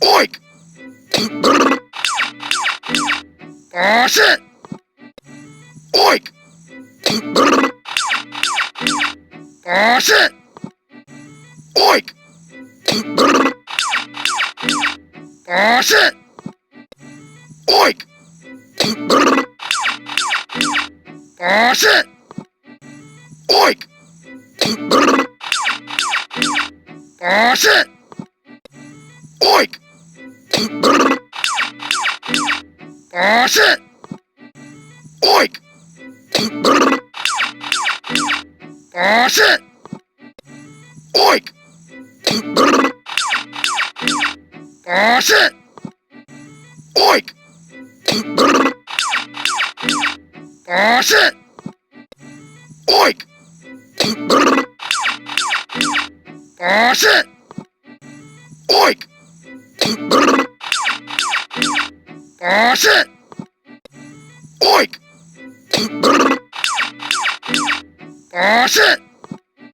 Oink! Pass it! Oink! Pass it! Oink! Pass it! Oink! Pass it! Oink! Pass it! Oink! Pass it! Oink! Pass it! Oink! Pass it! Oink! Pass it! Oink! Pass it! Oink! Pass it! Oink! Pass it!